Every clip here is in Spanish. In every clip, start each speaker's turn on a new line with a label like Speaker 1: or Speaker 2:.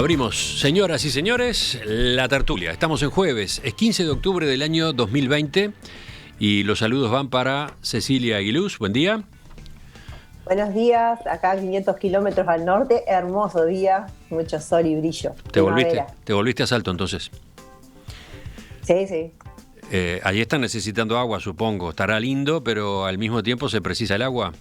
Speaker 1: Abrimos, señoras y señores, la tertulia. Estamos en jueves, es 15 de octubre del año 2020 y los saludos van para Cecilia Aguiluz. Buen día.
Speaker 2: Buenos días, acá 500 kilómetros al norte, hermoso día, mucho sol y brillo.
Speaker 1: ¿Te volviste a Salto entonces?
Speaker 2: Sí.
Speaker 1: Allí están necesitando agua, supongo. Estará lindo, pero al mismo tiempo se precisa el agua.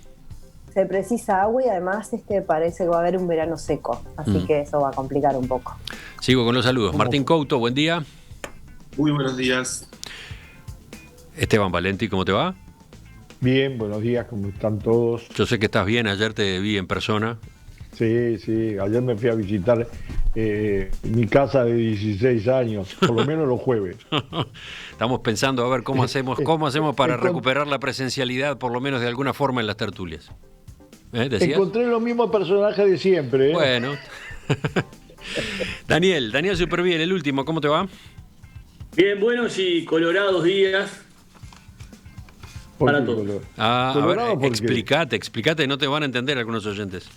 Speaker 2: Se precisa agua y además parece que va a haber un verano seco, así que eso va a complicar un poco.
Speaker 1: Sigo con los saludos. Martín Couto, buen día.
Speaker 3: Muy buenos días.
Speaker 1: Esteban Valenti, ¿cómo te va?
Speaker 4: Bien, buenos días, ¿cómo están todos?
Speaker 1: Yo sé que estás bien, ayer te vi en persona.
Speaker 4: Sí, ayer me fui a visitar mi casa de 16 años, por lo menos los jueves.
Speaker 1: Estamos pensando a ver cómo hacemos para recuperar la presencialidad, por lo menos de alguna forma, en las tertulias. ¿Decías?
Speaker 4: Encontré los mismos personajes de siempre.
Speaker 1: Bueno. Daniel súper bien, el último, ¿cómo te va?
Speaker 5: Bien, buenos y colorados días para todos.
Speaker 1: A ver, explícate, no te van a entender algunos oyentes.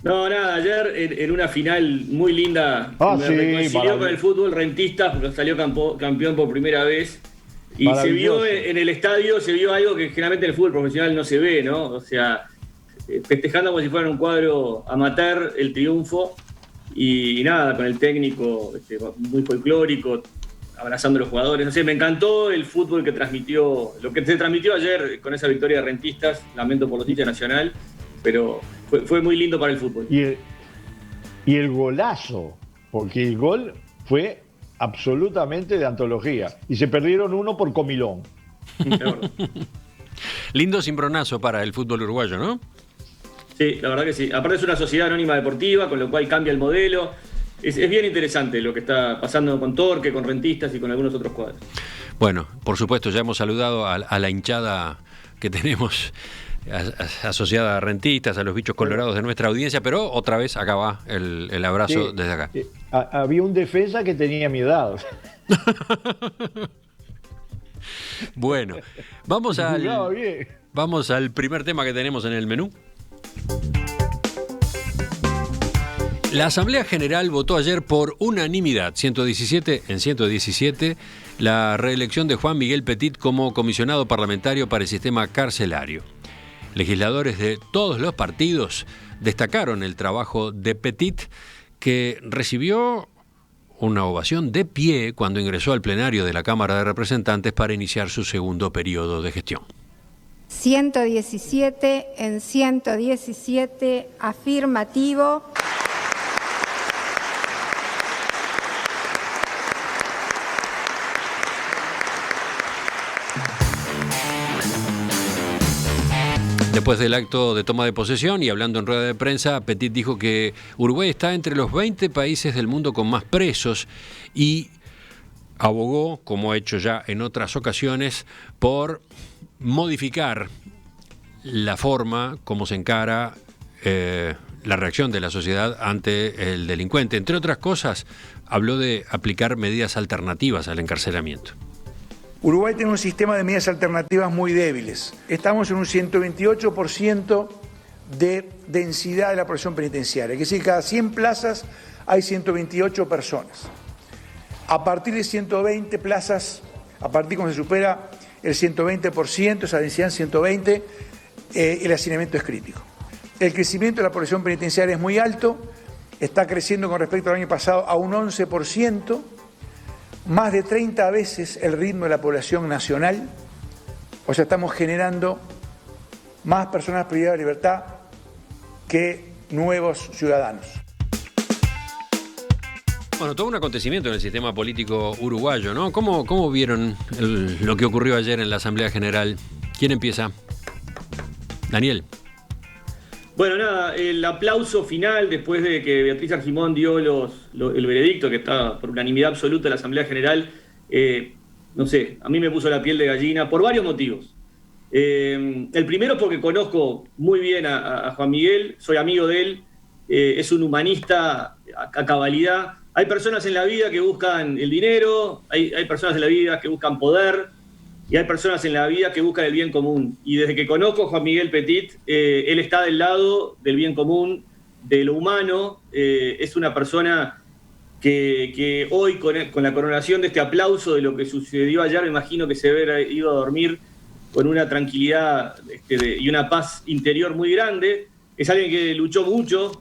Speaker 5: No, nada, ayer en una final muy linda me reconcilió con el fútbol Rentistas, porque salió campeón por primera vez. Y se vio en el estadio, se vio algo que generalmente en el fútbol profesional no se ve, ¿no? O sea, festejando como si fuera un cuadro amateur el triunfo. Y nada, con el técnico muy folclórico, abrazando a los jugadores. No sé, me encantó el fútbol que transmitió, lo que se transmitió ayer con esa victoria de Rentistas. Lamento por los hinchas Nacional, pero fue muy lindo para el fútbol.
Speaker 4: Y el golazo, porque el gol fue absolutamente de antología. Y se perdieron uno por comilón.
Speaker 1: Lindo cimbronazo para el fútbol uruguayo, ¿no?
Speaker 5: Sí, la verdad que sí. Aparte es una sociedad anónima deportiva, con lo cual cambia el modelo. Es bien interesante lo que está pasando con Torque, con Rentistas y con algunos otros cuadros.
Speaker 1: Bueno, por supuesto, ya hemos saludado a la hinchada que tenemos asociada a Rentistas, a los bichos colorados de nuestra audiencia, pero otra vez acá va el abrazo desde acá.
Speaker 4: Había un defensa que tenía mi edad.
Speaker 1: Bueno, vamos al primer tema que tenemos en el menú. La Asamblea General votó ayer por unanimidad, 117, la reelección de Juan Miguel Petit como comisionado parlamentario para el sistema carcelario. Legisladores de todos los partidos destacaron el trabajo de Petit, que recibió una ovación de pie cuando ingresó al plenario de la Cámara de Representantes para iniciar su segundo periodo de gestión.
Speaker 6: 117 en 117, afirmativo.
Speaker 1: Después del acto de toma de posesión y hablando en rueda de prensa, Petit dijo que Uruguay está entre los 20 países del mundo con más presos y abogó, como ha hecho ya en otras ocasiones, por modificar la forma como se encara la reacción de la sociedad ante el delincuente. Entre otras cosas, habló de aplicar medidas alternativas al encarcelamiento.
Speaker 7: Uruguay tiene un sistema de medidas alternativas muy débiles. Estamos en un 128% de densidad de la población penitenciaria, es decir, cada 100 plazas hay 128 personas. A partir de 120 plazas, a partir cuando se supera el 120%, esa densidad en 120, el hacinamiento es crítico. El crecimiento de la población penitenciaria es muy alto, está creciendo con respecto al año pasado a un 11%, más de 30 veces el ritmo de la población nacional, o sea, estamos generando más personas privadas de libertad que nuevos ciudadanos.
Speaker 1: Bueno, todo un acontecimiento en el sistema político uruguayo, ¿no? ¿Cómo vieron lo que ocurrió ayer en la Asamblea General? ¿Quién empieza? Daniel.
Speaker 5: Bueno, nada, el aplauso final después de que Beatriz Argimón dio el veredicto, que está por unanimidad absoluta en la Asamblea General, no sé, a mí me puso la piel de gallina por varios motivos. El primero porque conozco muy bien a Juan Miguel, soy amigo de él, es un humanista a cabalidad. Hay personas en la vida que buscan el dinero, hay personas en la vida que buscan poder, y hay personas en la vida que buscan el bien común. Y desde que conozco a Juan Miguel Petit, él está del lado del bien común, de lo humano. Es una persona que hoy con la coronación de este aplauso de lo que sucedió ayer, me imagino que se habrá ido a dormir con una tranquilidad y una paz interior muy grande. Es alguien que luchó mucho,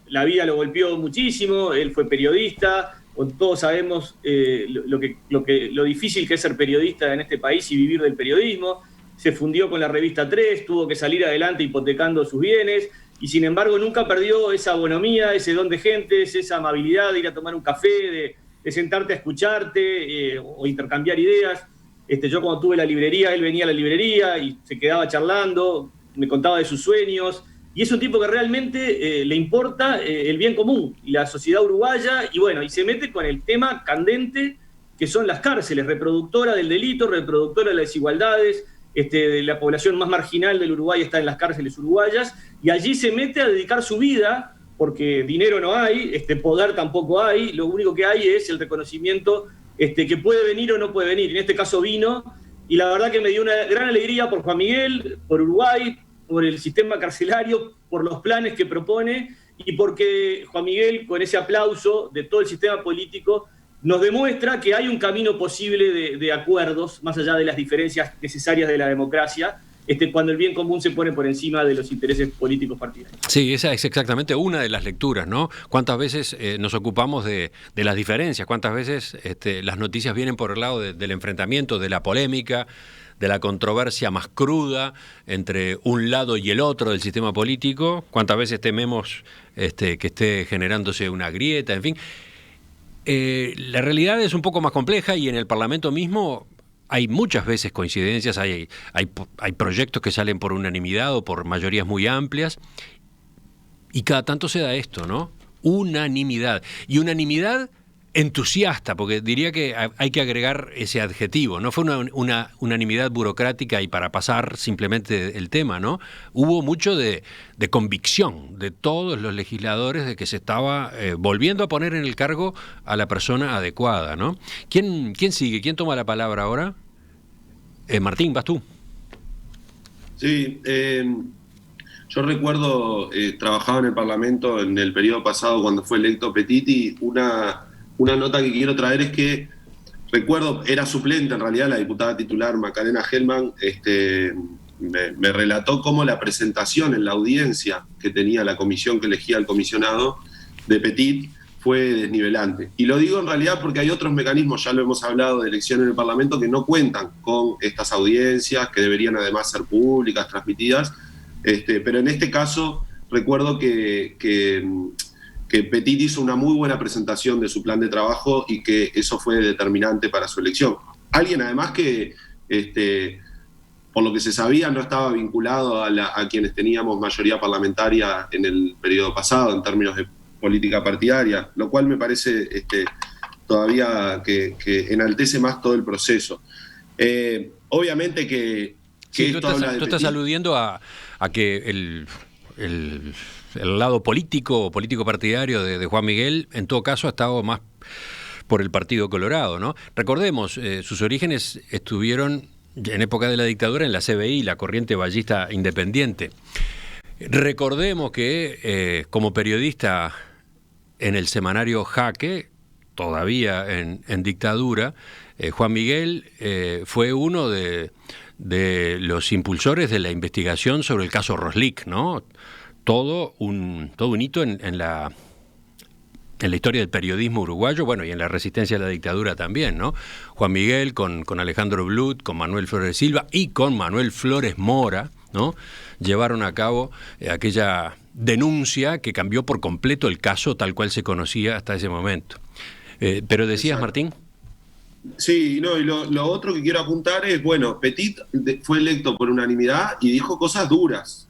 Speaker 5: la vida lo golpeó muchísimo, él fue periodista, todos sabemos lo difícil que es ser periodista en este país y vivir del periodismo. Se fundió con la revista 3, tuvo que salir adelante hipotecando sus bienes, y sin embargo nunca perdió esa bonomía, ese don de gentes, esa amabilidad de ir a tomar un café, de sentarte a escucharte o intercambiar ideas. Yo cuando tuve la librería, él venía a la librería y se quedaba charlando, me contaba de sus sueños, y es un tipo que realmente le importa el bien común y la sociedad uruguaya, y se mete con el tema candente que son las cárceles, reproductora del delito, reproductora de las desigualdades, de la población más marginal del Uruguay está en las cárceles uruguayas, y allí se mete a dedicar su vida, porque dinero no hay, poder tampoco hay, lo único que hay es el reconocimiento que puede venir o no puede venir. En este caso vino, y la verdad que me dio una gran alegría por Juan Miguel, por Uruguay, por el sistema carcelario, por los planes que propone, y porque Juan Miguel, con ese aplauso de todo el sistema político, nos demuestra que hay un camino posible de acuerdos, más allá de las diferencias necesarias de la democracia, cuando el bien común se pone por encima de los intereses políticos partidarios.
Speaker 1: Sí, esa es exactamente una de las lecturas, ¿no? ¿Cuántas veces nos ocupamos de las diferencias? ¿Cuántas veces las noticias vienen por el lado del enfrentamiento, de la polémica, de la controversia más cruda entre un lado y el otro del sistema político? ¿Cuántas veces tememos que esté generándose una grieta? En fin, la realidad es un poco más compleja, y en el Parlamento mismo hay muchas veces coincidencias, hay proyectos que salen por unanimidad o por mayorías muy amplias, y cada tanto se da esto, ¿no? Unanimidad. Y unanimidad entusiasta, porque diría que hay que agregar ese adjetivo. No fue una unanimidad burocrática y para pasar simplemente el tema, ¿no? Hubo mucho de convicción de todos los legisladores de que se estaba volviendo a poner en el cargo a la persona adecuada, ¿no? ¿Quién sigue? ¿Quién toma la palabra ahora? Martín, vas tú.
Speaker 3: Sí, yo recuerdo, trabajaba en el Parlamento en el periodo pasado cuando fue electo Petit, y una nota que quiero traer es que, recuerdo, era suplente en realidad la diputada titular Macarena Hellman, me relató cómo la presentación en la audiencia que tenía la comisión que elegía al comisionado de Petit fue desnivelante. Y lo digo en realidad porque hay otros mecanismos, ya lo hemos hablado, de elección en el Parlamento que no cuentan con estas audiencias, que deberían además ser públicas, transmitidas, pero en este caso recuerdo que Petit hizo una muy buena presentación de su plan de trabajo y que eso fue determinante para su elección. Alguien además que, por lo que se sabía, no estaba vinculado a quienes teníamos mayoría parlamentaria en el periodo pasado en términos de política partidaria, lo cual me parece todavía que enaltece más todo el proceso. Obviamente que
Speaker 1: sí, tú estás aludiendo a que el lado político partidario de Juan Miguel, en todo caso, ha estado más por el Partido Colorado, ¿no? Recordemos, sus orígenes estuvieron en época de la dictadura en la CBI, la Corriente Ballista Independiente. Recordemos que como periodista en el semanario Jaque, todavía en dictadura, Juan Miguel fue uno de los impulsores de la investigación sobre el caso Roslik, ¿no? Todo un hito en la historia del periodismo uruguayo, bueno, y en la resistencia a la dictadura también, ¿no? Juan Miguel con Alejandro Blut, con Manuel Flores Silva y con Manuel Flores Mora, ¿no? Llevaron a cabo aquella denuncia que cambió por completo el caso tal cual se conocía hasta ese momento. Pero decías, exacto, Martín.
Speaker 3: Sí, no, y lo otro que quiero apuntar es, bueno, Petit fue electo por unanimidad y dijo cosas duras.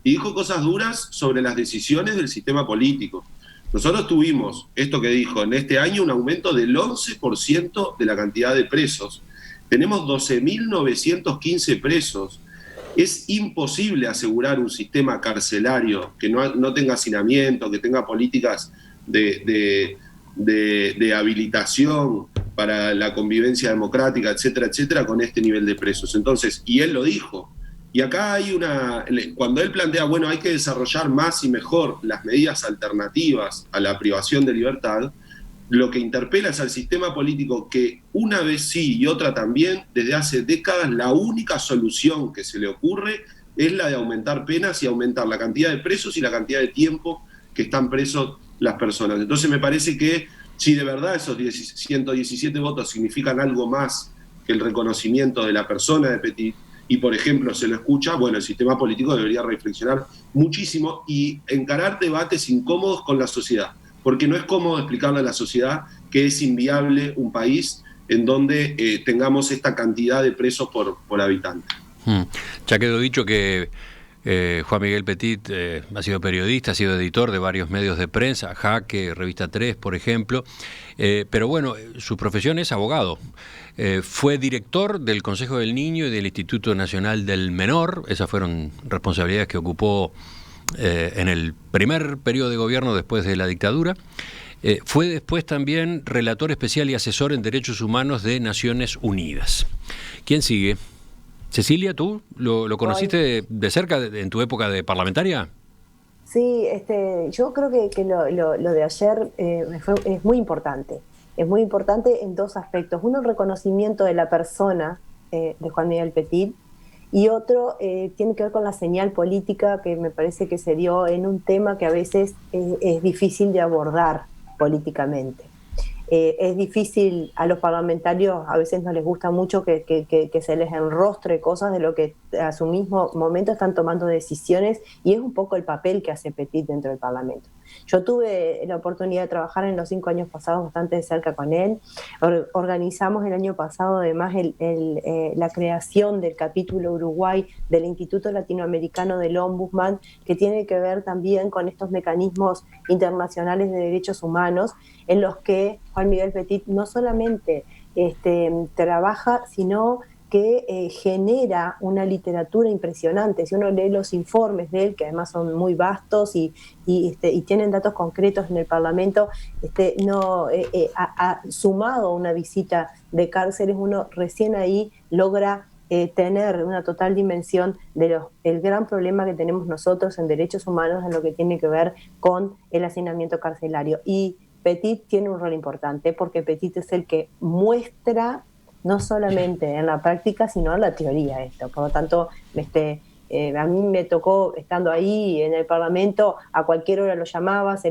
Speaker 3: Y dijo cosas duras sobre las decisiones del sistema político. Nosotros tuvimos, esto que dijo, en este año un aumento del 11% de la cantidad de presos. Tenemos 12.915 presos. Es imposible asegurar un sistema carcelario que no tenga hacinamiento, que tenga políticas de habilitación para la convivencia democrática, etcétera, etcétera, con este nivel de presos. Entonces, y él lo dijo. Y acá hay cuando él plantea, bueno, hay que desarrollar más y mejor las medidas alternativas a la privación de libertad, lo que interpela es al sistema político que una vez sí y otra también, desde hace décadas, la única solución que se le ocurre es la de aumentar penas y aumentar la cantidad de presos y la cantidad de tiempo que están presos las personas. Entonces me parece que si de verdad esos 117 votos significan algo más que el reconocimiento de la persona de Petit, y por ejemplo se lo escucha, bueno, el sistema político debería reflexionar muchísimo y encarar debates incómodos con la sociedad, porque no es cómodo explicarle a la sociedad que es inviable un país en donde tengamos esta cantidad de presos por habitante.
Speaker 1: Ya quedó dicho que Juan Miguel Petit ha sido periodista, ha sido editor de varios medios de prensa, Jaque, Revista 3, por ejemplo, pero bueno, su profesión es abogado. Fue director del Consejo del Niño y del Instituto Nacional del Menor. Esas fueron responsabilidades que ocupó en el primer periodo de gobierno después de la dictadura. Fue después también relator especial y asesor en derechos humanos de Naciones Unidas. ¿Quién sigue? Cecilia, ¿tú lo conociste de cerca en tu época de parlamentaria?
Speaker 2: Sí, yo creo que lo de ayer es muy importante. Es muy importante en dos aspectos. Uno, el reconocimiento de la persona de Juan Miguel Petit, y otro tiene que ver con la señal política que me parece que se dio en un tema que a veces es difícil de abordar políticamente. Es difícil, a los parlamentarios a veces no les gusta mucho que se les enrostre cosas de lo que a su mismo momento están tomando decisiones, y es un poco el papel que hace Petit dentro del Parlamento. Yo tuve la oportunidad de trabajar en los 5 años pasados bastante de cerca con él. Organizamos el año pasado además la creación del capítulo Uruguay del Instituto Latinoamericano del Ombudsman, que tiene que ver también con estos mecanismos internacionales de derechos humanos, en los que Juan Miguel Petit no solamente trabaja, sino que genera una literatura impresionante. Si uno lee los informes de él, que además son muy vastos y tienen datos concretos en el Parlamento, sumado a una visita de cárceles, uno recién ahí logra tener una total dimensión del gran problema que tenemos nosotros en derechos humanos en lo que tiene que ver con el hacinamiento carcelario. Y Petit tiene un rol importante, porque Petit es el que muestra no solamente en la práctica, sino en la teoría esto. Por lo tanto, a mí me tocó, estando ahí en el Parlamento, a cualquier hora lo llamaba, si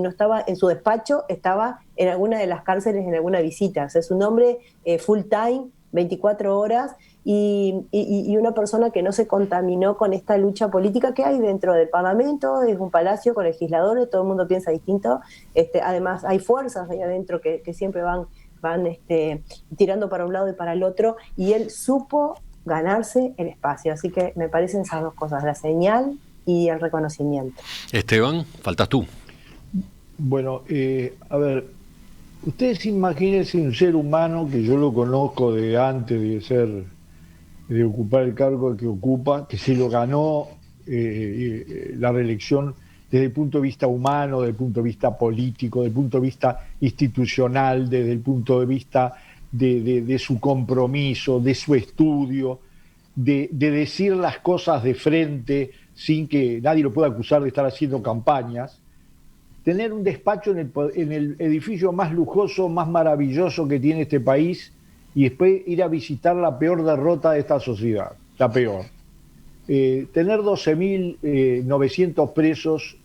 Speaker 2: no estaba en su despacho, estaba en alguna de las cárceles, en alguna visita. O sea, es un hombre full time, 24 horas, y una persona que no se contaminó con esta lucha política que hay dentro del Parlamento. Es un palacio con legisladores, todo el mundo piensa distinto. Además, hay fuerzas ahí adentro que siempre van tirando para un lado y para el otro, y él supo ganarse el espacio. Así que me parecen esas dos cosas, la señal y el reconocimiento. Esteban,
Speaker 1: faltas tú.
Speaker 4: Bueno, a ver, ustedes imagínense un ser humano que yo lo conozco de antes de ocupar el cargo que ocupa, que se lo ganó la reelección desde el punto de vista humano, desde el punto de vista político, desde el punto de vista institucional, desde el punto de vista de su compromiso, de su estudio, de decir las cosas de frente sin que nadie lo pueda acusar de estar haciendo campañas, tener un despacho en el edificio más lujoso, más maravilloso que tiene este país, y después ir a visitar la peor derrota de esta sociedad, la peor. Tener 12.900 presos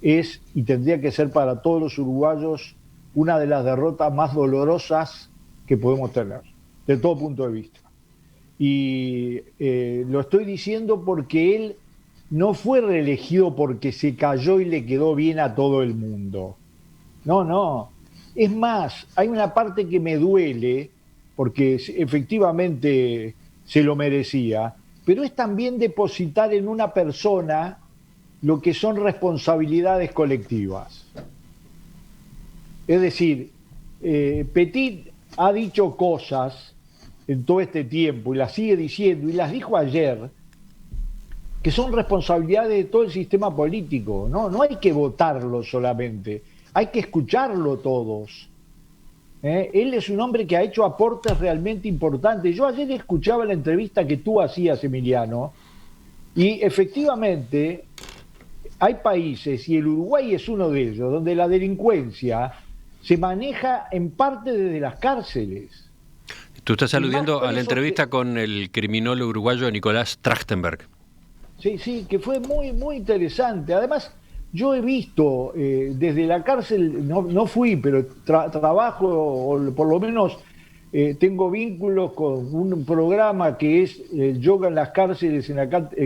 Speaker 4: es, y tendría que ser para todos los uruguayos, una de las derrotas más dolorosas que podemos tener, de todo punto de vista. Y lo estoy diciendo porque él no fue reelegido porque se cayó y le quedó bien a todo el mundo. No. Es más, hay una parte que me duele, porque efectivamente se lo merecía, pero es también depositar en una persona lo que son responsabilidades colectivas. Es decir, Petit ha dicho cosas en todo este tiempo, y las sigue diciendo, y las dijo ayer, que son responsabilidades de todo el sistema político. No hay que votarlo solamente, hay que escucharlo todos. Él es un hombre que ha hecho aportes realmente importantes. Yo ayer escuchaba la entrevista que tú hacías, Emiliano, y efectivamente hay países, y el Uruguay es uno de ellos, donde la delincuencia se maneja en parte desde las cárceles.
Speaker 1: Tú estás aludiendo a la entrevista con el criminólogo uruguayo Nicolás Trachtenberg.
Speaker 4: Sí, que fue muy, muy interesante. Además, yo he visto desde la cárcel, no fui, pero trabajo, o por lo menos tengo vínculos con un programa que es yoga en las cárceles, en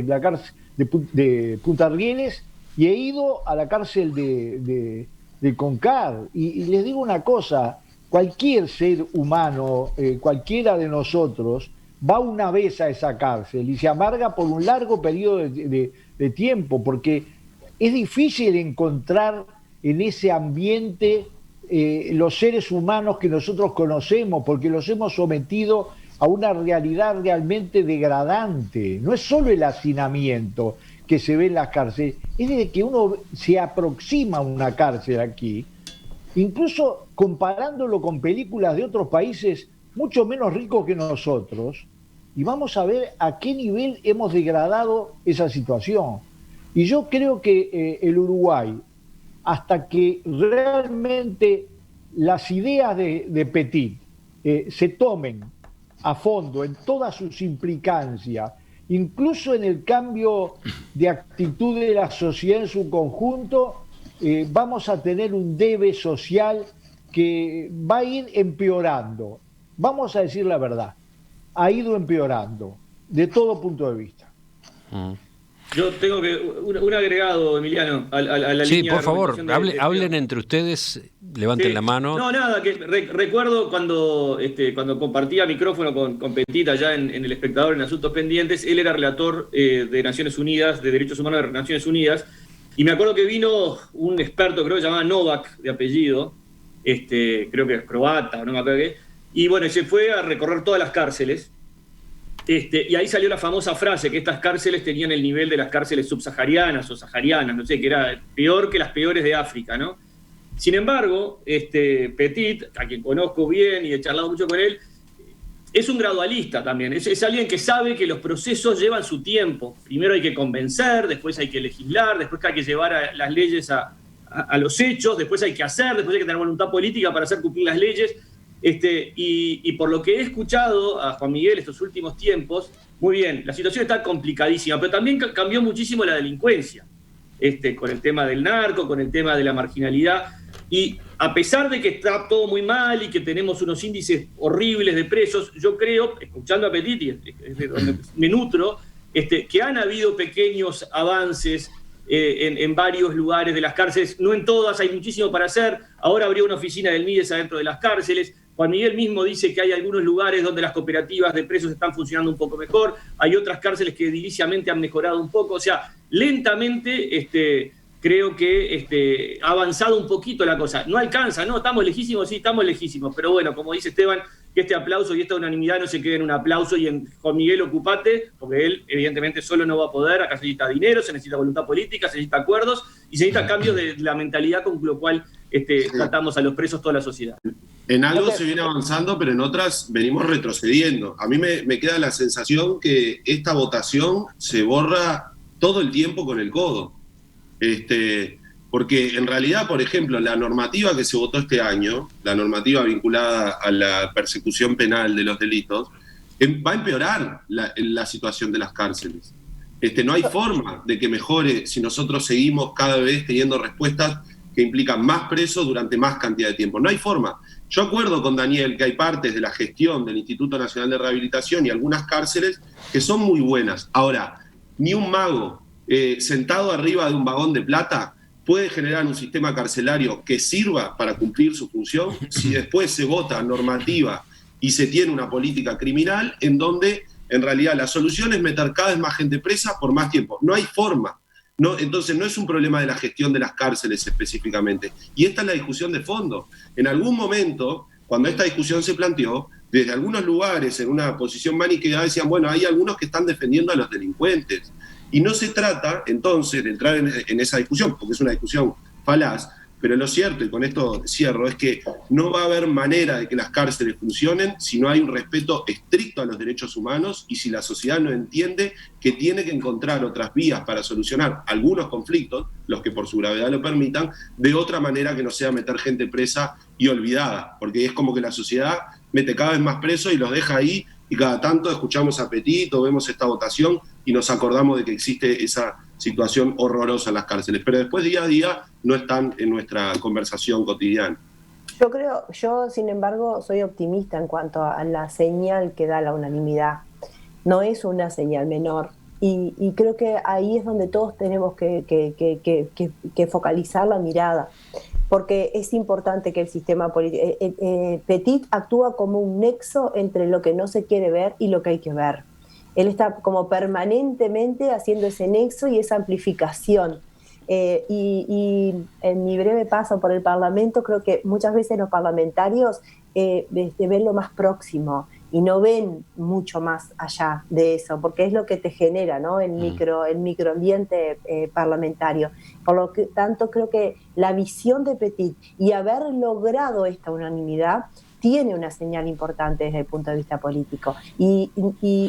Speaker 4: la cárcel de Punta Arieles, y he ido a la cárcel de Concar. Y les digo una cosa, cualquier ser humano, cualquiera de nosotros, va una vez a esa cárcel y se amarga por un largo periodo de tiempo, porque es difícil encontrar en ese ambiente los seres humanos que nosotros conocemos, porque los hemos sometido a una realidad realmente degradante. No es solo el hacinamiento que se ve en las cárceles, es desde que uno se aproxima a una cárcel aquí, incluso comparándolo con películas de otros países mucho menos ricos que nosotros, y vamos a ver a qué nivel hemos degradado esa situación. Y yo creo que el Uruguay, hasta que realmente las ideas de Petit se tomen a fondo en todas sus implicancias, incluso en el cambio de actitud de la sociedad en su conjunto, vamos a tener un debe social que va a ir empeorando. Vamos a decir la verdad, ha ido empeorando de todo punto de vista.
Speaker 5: Yo tengo un agregado, Emiliano, a la línea.
Speaker 1: Sí, por favor, hablen entre ustedes, levanten la mano.
Speaker 5: No, nada, que recuerdo cuando compartía micrófono con Petit allá en El Espectador en Asuntos Pendientes. Él era relator de Naciones Unidas, de Derechos Humanos de Naciones Unidas, y me acuerdo que vino un experto, creo que se llamaba Novak, de apellido, creo que es croata, no me acuerdo qué, y bueno, se fue a recorrer todas las cárceles. Y ahí salió la famosa frase que estas cárceles tenían el nivel de las cárceles subsaharianas o saharianas, no sé, que era peor que las peores de África, ¿no? Sin embargo, Petit, a quien conozco bien y he charlado mucho con él, es un gradualista también, es alguien que sabe que los procesos llevan su tiempo. Primero hay que convencer, después hay que legislar, después hay que llevar las leyes a los hechos, después hay que hacer, después hay que tener voluntad política para hacer cumplir las leyes. Y por lo que he escuchado a Juan Miguel estos últimos tiempos, muy bien, la situación está complicadísima, pero también cambió muchísimo la delincuencia, con el tema del narco, con el tema de la marginalidad, y a pesar de que está todo muy mal y que tenemos unos índices horribles de presos, yo creo, escuchando a Petit, de donde me nutro, que han habido pequeños avances en varios lugares de las cárceles, no en todas, hay muchísimo para hacer. Ahora abrió una oficina del MIDES adentro de las cárceles. Juan Miguel mismo dice que hay algunos lugares donde las cooperativas de presos están funcionando un poco mejor, hay otras cárceles que ediliciamente han mejorado un poco, o sea, lentamente creo que ha avanzado un poquito la cosa. No alcanza, ¿no? Estamos lejísimos, sí, estamos lejísimos, pero bueno, como dice Esteban, que este aplauso y esta unanimidad no se quede en un aplauso y en Juan Miguel ocupate, porque él evidentemente solo no va a poder, acá se necesita dinero, se necesita voluntad política, se necesita acuerdos y se necesita cambios de la mentalidad con lo cual tratamos a los presos toda la sociedad.
Speaker 3: En algo se viene avanzando, pero en otras venimos retrocediendo. A mí me queda la sensación que esta votación se borra todo el tiempo con el codo. Porque en realidad, por ejemplo, la normativa que se votó este año, la normativa vinculada a la persecución penal de los delitos, va a empeorar la situación de las cárceles. No hay forma de que mejore si nosotros seguimos cada vez teniendo respuestas que implican más presos durante más cantidad de tiempo. No hay forma. Yo acuerdo con Daniel que hay partes de la gestión del Instituto Nacional de Rehabilitación y algunas cárceles que son muy buenas. Ahora, ni un mago sentado arriba de un vagón de plata puede generar un sistema carcelario que sirva para cumplir su función si después se vota normativa y se tiene una política criminal en donde en realidad la solución es meter cada vez más gente presa por más tiempo. No hay forma. No, entonces no es un problema de la gestión de las cárceles específicamente. Y esta es la discusión de fondo. En algún momento, cuando esta discusión se planteó, desde algunos lugares en una posición maniquea decían, bueno, hay algunos que están defendiendo a los delincuentes. Y no se trata, entonces, de entrar en esa discusión, porque es una discusión falaz, Pero lo cierto, y con esto cierro, es que no va a haber manera de que las cárceles funcionen si no hay un respeto estricto a los derechos humanos y si la sociedad no entiende que tiene que encontrar otras vías para solucionar algunos conflictos, los que por su gravedad lo permitan, de otra manera que no sea meter gente presa y olvidada, porque es como que la sociedad mete cada vez más presos y los deja ahí, y cada tanto escuchamos a Petit o vemos esta votación y nos acordamos de que existe esa situación horrorosa en las cárceles, pero después día a día no están en nuestra conversación cotidiana.
Speaker 2: Yo sin embargo soy optimista en cuanto a la señal que da la unanimidad. No es una señal menor y creo que ahí es donde todos tenemos que focalizar la mirada, porque es importante que el sistema político... Petit actúa como un nexo entre lo que no se quiere ver y lo que hay que ver. Él está como permanentemente haciendo ese nexo y esa amplificación. Y en mi breve paso por el Parlamento, creo que muchas veces los parlamentarios ven lo más próximo y no ven mucho más allá de eso, porque es lo que te genera, ¿no? el microambiente parlamentario. Por lo tanto, creo que la visión de Petit y haber logrado esta unanimidad tiene una señal importante desde el punto de vista político. Y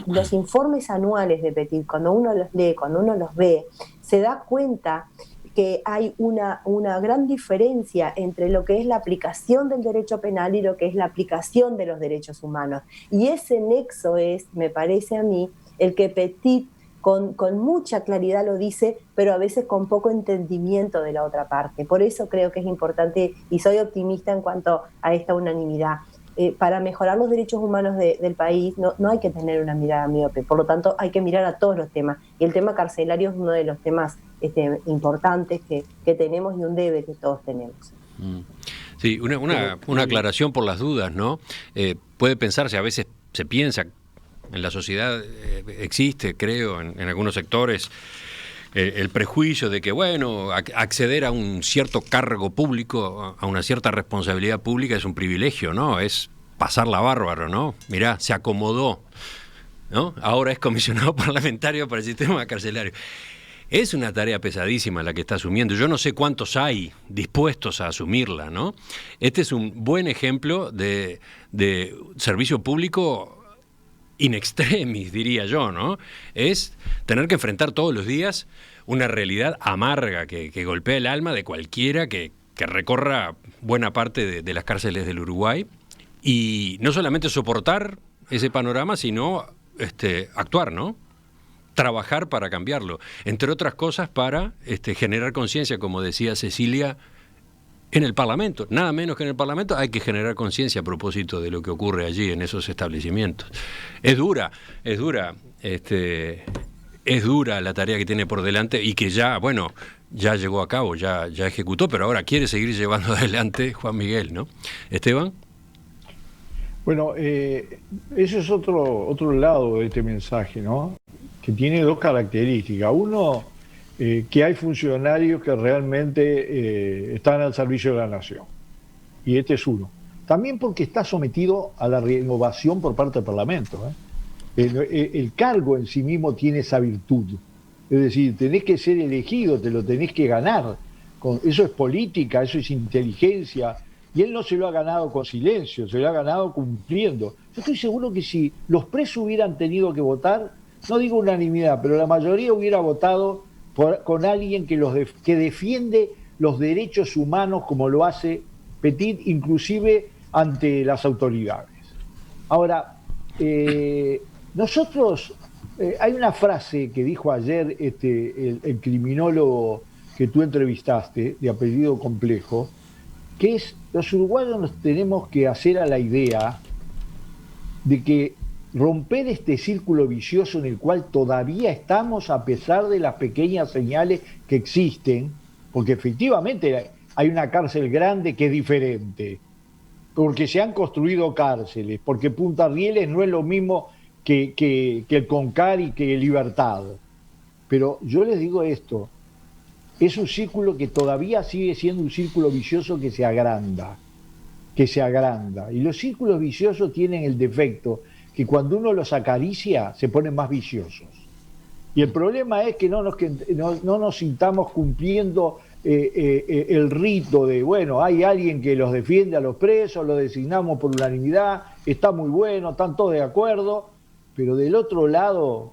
Speaker 2: los informes anuales de Petit, cuando uno los lee, cuando uno los ve, se da cuenta que hay una gran diferencia entre lo que es la aplicación del derecho penal y lo que es la aplicación de los derechos humanos. Y ese nexo es, me parece a mí, el que Petit con mucha claridad lo dice, pero a veces con poco entendimiento de la otra parte. Por eso creo que es importante y soy optimista en cuanto a esta unanimidad. Para mejorar los derechos humanos del país no hay que tener una mirada miope, por lo tanto hay que mirar a todos los temas. Y el tema carcelario es uno de los temas importantes que tenemos y un debe que todos tenemos.
Speaker 1: Sí, una aclaración por las dudas, ¿no? Puede pensarse, a veces se piensa, en la sociedad existe, creo, en algunos sectores, el prejuicio de que, bueno, acceder a un cierto cargo público, a una cierta responsabilidad pública es un privilegio, ¿no? Es pasarla bárbaro, ¿no? Mirá, se acomodó, ¿no? Ahora es comisionado parlamentario para el sistema carcelario. Es una tarea pesadísima la que está asumiendo. Yo no sé cuántos hay dispuestos a asumirla, ¿no? Este es un buen ejemplo de servicio público in extremis, diría yo, ¿no? Es tener que enfrentar todos los días una realidad amarga que golpea el alma de cualquiera que recorra buena parte de las cárceles del Uruguay, y no solamente soportar ese panorama, sino actuar, ¿no? Trabajar para cambiarlo, entre otras cosas para generar conciencia, como decía Cecilia, en el Parlamento, nada menos que en el Parlamento hay que generar conciencia a propósito de lo que ocurre allí en esos establecimientos. Es dura la tarea que tiene por delante y que ya llegó a cabo, ya ejecutó, pero ahora quiere seguir llevando adelante Juan Miguel, ¿no? Esteban.
Speaker 4: Bueno, ese es otro lado de este mensaje, ¿no? Que tiene dos características. Uno, que hay funcionarios que realmente están al servicio de la nación. Y este es uno. También porque está sometido a la renovación por parte del Parlamento. El cargo en sí mismo tiene esa virtud. Es decir, tenés que ser elegido, te lo tenés que ganar. Eso es política, eso es inteligencia. Y él no se lo ha ganado con silencio, se lo ha ganado cumpliendo. Yo estoy seguro que si los presos hubieran tenido que votar, no digo unanimidad, pero la mayoría hubiera votado con alguien que defiende los derechos humanos como lo hace Petit, inclusive ante las autoridades. Ahora, nosotros, hay una frase que dijo ayer el criminólogo que tú entrevistaste, de apellido complejo, que es: los uruguayos nos tenemos que hacer a la idea de que romper este círculo vicioso en el cual todavía estamos, a pesar de las pequeñas señales que existen, porque efectivamente hay una cárcel grande que es diferente, porque se han construido cárceles, porque Punta Rieles no es lo mismo que el Concar y que Libertad. Pero yo les digo esto, es un círculo que todavía sigue siendo un círculo vicioso que se agranda. Y los círculos viciosos tienen el defecto que cuando uno los acaricia se ponen más viciosos. Y el problema es que no nos sintamos cumpliendo el rito de, bueno, hay alguien que los defiende a los presos, lo designamos por unanimidad, está muy bueno, están todos de acuerdo, pero del otro lado,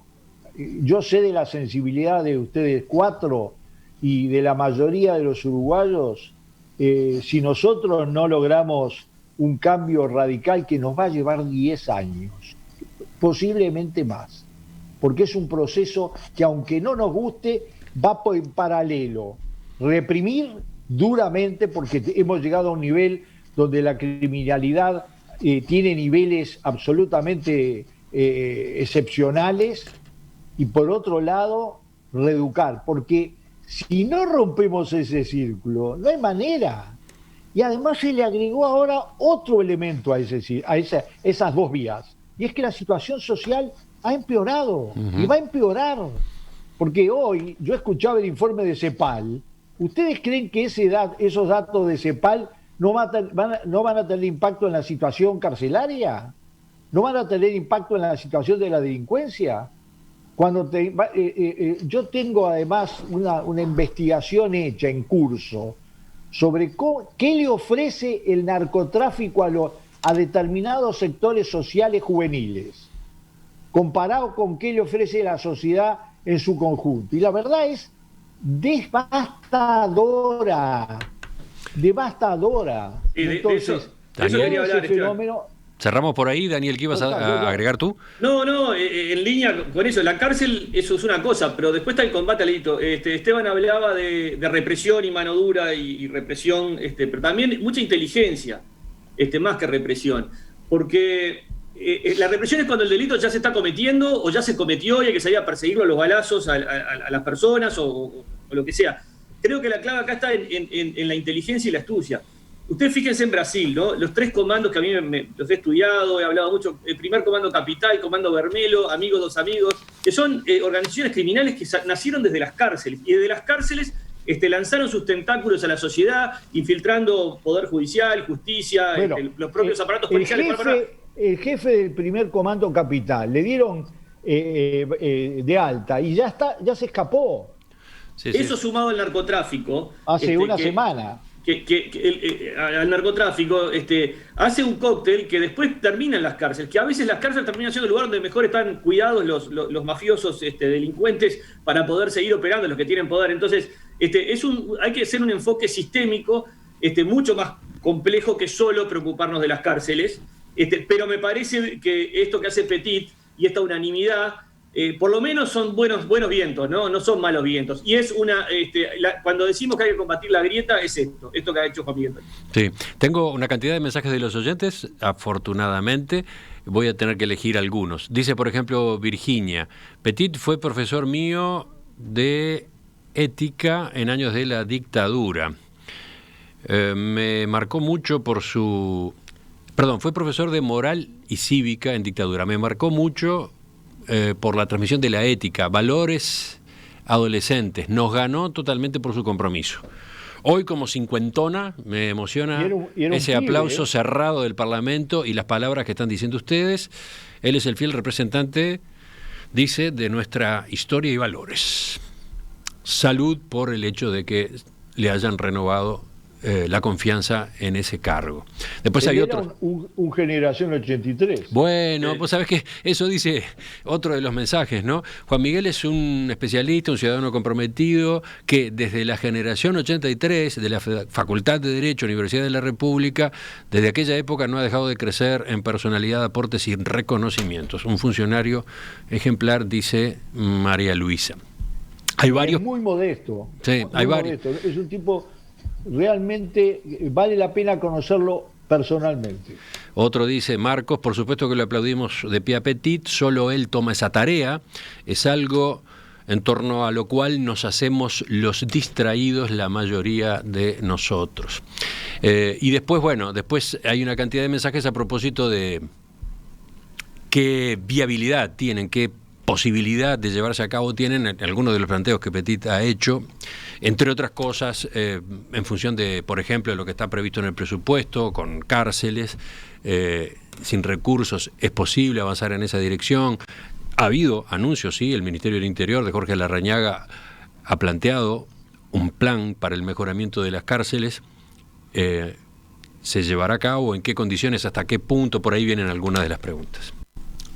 Speaker 4: yo sé de la sensibilidad de ustedes cuatro y de la mayoría de los uruguayos. Si nosotros no logramos un cambio radical que nos va a llevar 10 años, posiblemente más, porque es un proceso que, aunque no nos guste, va en paralelo. Reprimir duramente, porque hemos llegado a un nivel donde la criminalidad tiene niveles absolutamente excepcionales, y por otro lado, reeducar, porque si no rompemos ese círculo, no hay manera. Y además se le agregó ahora otro elemento a esas dos vías, y es que la situación social ha empeorado, y va a empeorar, porque hoy yo escuchaba el informe de CEPAL. ¿Ustedes creen que esos datos de CEPAL no van a tener impacto en la situación carcelaria? ¿No van a tener impacto en la situación de la delincuencia? Yo tengo además una investigación hecha en curso sobre qué le ofrece el narcotráfico a determinados sectores sociales juveniles, comparado con qué le ofrece la sociedad en su conjunto. Y la verdad es devastadora. Entonces,
Speaker 1: ese fenómeno... Cerramos por ahí, Daniel, ¿qué ibas a agregar tú?
Speaker 5: No, en línea con eso, la cárcel, eso es una cosa, pero después está el combate al delito. Esteban hablaba de represión y mano dura y represión, pero también mucha inteligencia, más que represión, porque la represión es cuando el delito ya se está cometiendo o ya se cometió y hay que salir a perseguirlo a los balazos a las personas o lo que sea. Creo que la clave acá está en la inteligencia y la astucia. Ustedes fíjense en Brasil, ¿no? Los 3 comandos que a mí los he estudiado, he hablado mucho, el primer comando Capital, comando Vermelo, Amigos dos Amigos, que son organizaciones criminales que nacieron desde las cárceles, y desde las cárceles lanzaron sus tentáculos a la sociedad, infiltrando poder judicial, justicia,
Speaker 4: bueno,
Speaker 5: los propios aparatos policiales.
Speaker 4: El jefe del primer comando Capital le dieron de alta y ya se escapó.
Speaker 5: Sí. Eso sumado al narcotráfico.
Speaker 4: Hace una semana.
Speaker 5: Al narcotráfico hace un cóctel que después termina en las cárceles, que a veces las cárceles terminan siendo el lugar donde mejor están cuidados los mafiosos delincuentes para poder seguir operando, los que tienen poder. Entonces hay que hacer un enfoque sistémico mucho más complejo que solo preocuparnos de las cárceles, pero me parece que esto que hace Petit y esta unanimidad por lo menos son buenos vientos, no son malos vientos. Y es cuando decimos que hay que combatir la grieta, es esto que ha hecho Juan Miguel.
Speaker 1: Sí, tengo una cantidad de mensajes de los oyentes, afortunadamente voy a tener que elegir algunos. Dice, por ejemplo, Virginia: Petit fue profesor mío de ética en años de la dictadura. Me marcó mucho por su... Perdón, fue profesor de moral y cívica en dictadura. Me marcó mucho... por la transmisión de la ética, valores adolescentes. Nos ganó totalmente por su compromiso. Hoy, como cincuentona, me emociona ese aplauso cerrado del Parlamento y las palabras que están diciendo ustedes. Él es el fiel representante, dice, de nuestra historia y valores. Salud por el hecho de que le hayan renovado la confianza en ese cargo. Después hay otro...
Speaker 4: un generación 83.
Speaker 1: Bueno, pues sabes que eso dice otro de los mensajes, ¿no? Juan Miguel es un especialista, un ciudadano comprometido, que desde la generación 83 de la Facultad de Derecho, Universidad de la República, desde aquella época no ha dejado de crecer en personalidad, aportes y reconocimientos. Un funcionario ejemplar, dice María Luisa. Hay varios...
Speaker 4: Es muy modesto.
Speaker 1: Sí, hay varios.
Speaker 4: Modesto. Es un tipo... Realmente vale la pena conocerlo personalmente.
Speaker 1: Otro dice, Marcos, por supuesto que lo aplaudimos de pie a Petit, solo él toma esa tarea, es algo en torno a lo cual nos hacemos los distraídos la mayoría de nosotros. Y después, después hay una cantidad de mensajes a propósito de qué viabilidad tienen, qué posibilidad de llevarse a cabo tienen algunos de los planteos que Petit ha hecho, entre otras cosas, en función de, por ejemplo, lo que está previsto en el presupuesto, con cárceles, sin recursos, es posible avanzar en esa dirección. Ha habido anuncios, sí, el Ministerio del Interior de Jorge Larrañaga ha planteado un plan para el mejoramiento de las cárceles. ¿Se llevará a cabo? ¿En qué condiciones? ¿Hasta qué punto? Por ahí vienen algunas de las preguntas.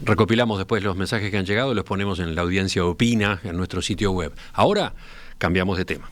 Speaker 1: Recopilamos después los mensajes que han llegado, los ponemos en La Audiencia Opina, en nuestro sitio web. Ahora cambiamos de tema.